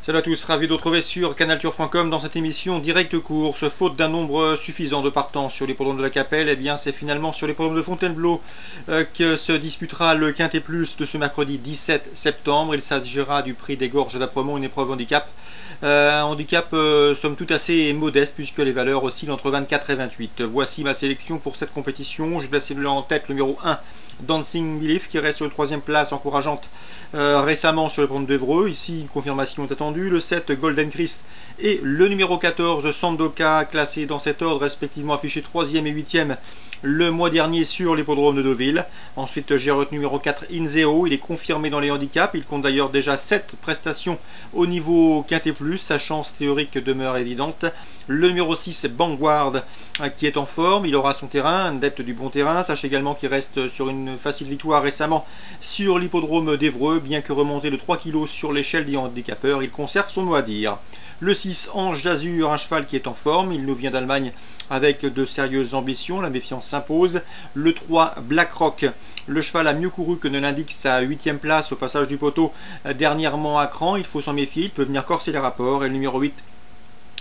Salut à tous, ravi de retrouver sur canalturf.com dans cette émission Direct Course. Faute d'un nombre suffisant de partants sur l'hippodrome de la Capelle, eh bien c'est finalement sur l'hippodrome de Fontainebleau que se disputera le Quintet Plus de ce mercredi 17 septembre. Il s'agira du prix des Gorges d'Apremont, une épreuve handicap. Handicap somme toute assez modeste puisque les valeurs oscillent entre 24 et 28. Voici ma sélection pour cette compétition. Je place en tête le numéro 1, Dancing Belief, qui reste sur une troisième place encourageante récemment sur le pont d'Evreux. Ici, une confirmation est attendue. Le 7, Golden Chris, et le numéro 14, Sandoka, classé dans cet ordre, respectivement affiché 3e et 8e le mois dernier sur l'hippodrome de Deauville. Ensuite, j'ai retenu numéro 4, Inzeo. Il est confirmé dans les handicaps. Il compte d'ailleurs déjà 7 prestations au niveau Quintet Plus. Sa chance théorique demeure évidente. Le numéro 6, Vanguard, qui est en forme. Il aura son terrain, un adepte du bon terrain. Sachez également qu'il reste sur une facile victoire récemment sur l'hippodrome d'Evreux. Bien que remonté de 3 kg sur l'échelle des handicapeurs, il conserve son mot à dire. Le 6, Ange d'Azur, un cheval qui est en forme. Il nous vient d'Allemagne avec de sérieuses ambitions. La méfiance s'impose. Le 3, Black Rock. Le cheval a mieux couru que ne l'indique sa 8e place au passage du poteau dernièrement à Cran. Il faut s'en méfier. Il peut venir corser les rapports. Et le numéro 8,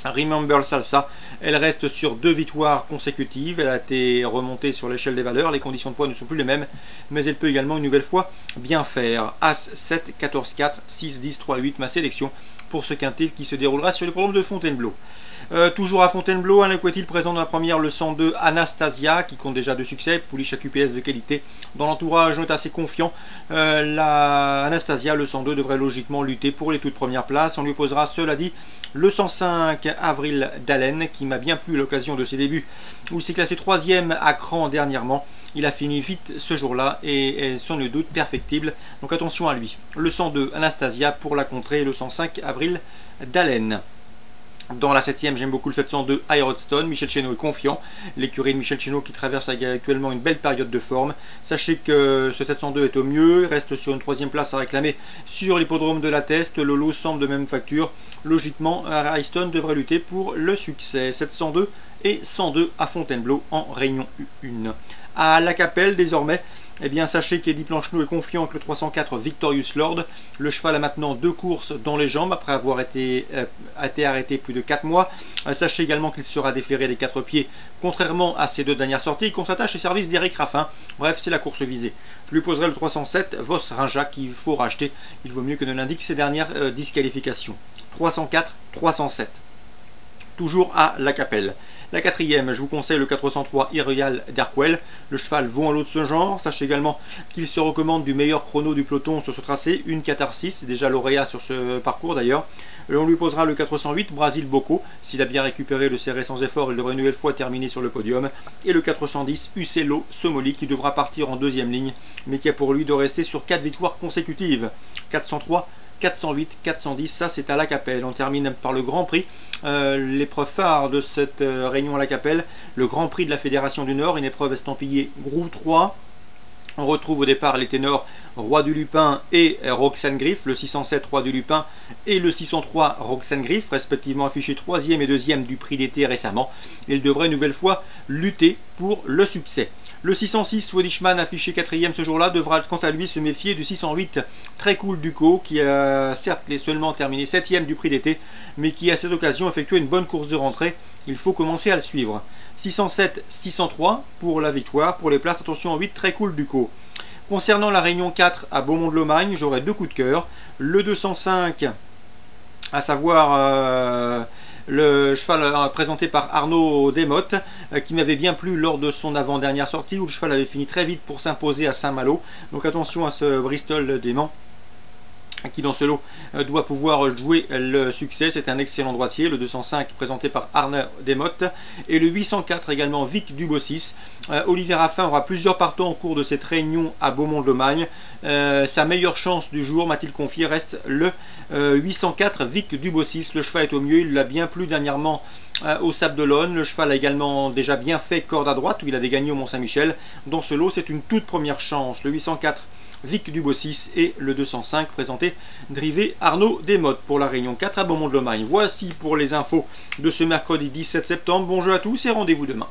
Remember Salsa, elle reste sur 2 victoires consécutives. Elle a été remontée sur l'échelle des valeurs. Les conditions de poids ne sont plus les mêmes, mais elle peut également une nouvelle fois bien faire. As 7, 14, 4, 6, 10, 3, 8, ma sélection pour ce quintet qui se déroulera sur les programmes de Fontainebleau. Toujours à Fontainebleau, un équatil présent dans la première, le 102 Anastasia, qui compte déjà de succès, pouliche à QPS de qualité. Dans l'entourage, on est assez confiant. La Anastasia, le 102, devrait logiquement lutter pour les toutes premières places. On lui opposera, cela dit, le 105 Avril Dalen, qui m'a bien plu à l'occasion de ses débuts, où il s'est classé 3e à Cran dernièrement. Il a fini vite ce jour-là et sans nul doute perfectible. Donc attention à lui. Le 102 Anastasia pour la contrée, le 105 Avril Dalen. Dans la 7e, j'aime beaucoup le 702 Irodstone. Michel Chénaud est confiant. L'écurie de Michel Chénaud qui traverse actuellement une belle période de forme. Sachez que ce 702 est au mieux. Il reste sur une 3e place à réclamer sur l'hippodrome de la Teste. Le lot semble de même facture. Logiquement, Irodstone devrait lutter pour le succès. 702 et 102 à Fontainebleau en Réunion 1. À la Capelle désormais, eh bien, sachez qu'Eddie Planchenou est confiant avec le 304 Victorious Lord. Le cheval a maintenant 2 courses dans les jambes après avoir été arrêté plus de 4 mois. Sachez également qu'il sera déféré des 4 pieds, contrairement à ses 2 dernières sorties, qu'on s'attache au service d'Éric Raffin. Bref, c'est la course visée. Je lui poserai le 307 Vos Rinja qu'il faut racheter. Il vaut mieux que ne l'indique ses dernières disqualifications. 304, 307. Toujours à la Capelle. La 4e, je vous conseille le 403 Irreal d'Arkwell. Le cheval vaut un lot de ce genre. Sachez également qu'il se recommande du meilleur chrono du peloton sur ce tracé, une catharsis, c'est déjà lauréat sur ce parcours d'ailleurs. On lui posera le 408 Brasil Bocco. S'il a bien récupéré le serré sans effort, il devrait une nouvelle fois terminer sur le podium. Et le 410 Uccello Somoli qui devra partir en 2e ligne, mais qui a pour lui de rester sur 4 victoires consécutives. 403, 408, 410, ça c'est à la Capelle. On termine par le Grand Prix, l'épreuve phare de cette réunion à la Capelle, le Grand Prix de la Fédération du Nord, une épreuve estampillée groupe 3. On retrouve au départ les ténors Roi du Lupin et Roxane Griff, le 607 Roi du Lupin et le 603 Roxane Griff, respectivement affichés 3e et 2e du prix d'été récemment. Ils devraient une nouvelle fois lutter pour le succès. Le 606 Swedishman, affiché 4e ce jour-là, devra quant à lui se méfier du 608 Très Cool Duco, qui a certes seulement terminé 7e du prix d'été, mais qui à cette occasion effectué une bonne course de rentrée. Il faut commencer à le suivre. 607, 603 pour la victoire. Pour les places, attention en 8, Très Cool Duco. Concernant la Réunion 4 à Beaumont-de-Lomagne, j'aurai 2 coups de cœur. Le 205, à savoir le cheval présenté par Arnaud Desmottes, qui m'avait bien plu lors de son avant-dernière sortie, où le cheval avait fini très vite pour s'imposer à Saint-Malo. Donc attention à ce Bristol Dément, qui dans ce lot doit pouvoir jouer le succès. C'est un excellent droitier, le 205 présenté par Arnaud Desmottes, et le 804 également Vic Dubossis. Olivier Raffin aura plusieurs partants au cours de cette réunion à Beaumont-de-Lomagne. Sa meilleure chance du jour, m'a-t-il confié, reste le 804 Vic Dubossis. Le cheval est au mieux, il l'a bien plu dernièrement au Sable d'Olonne. Le cheval a également déjà bien fait corde à droite, où il avait gagné au Mont-Saint-Michel. Dans ce lot, c'est une toute première chance. Le 804 Vic Dubossis et le 205 présenté drivé Arnaud Desmottes pour la Réunion 4 à Beaumont-de-Lomagne. Voici pour les infos de ce mercredi 17 septembre. Bon jeu à tous et rendez-vous demain.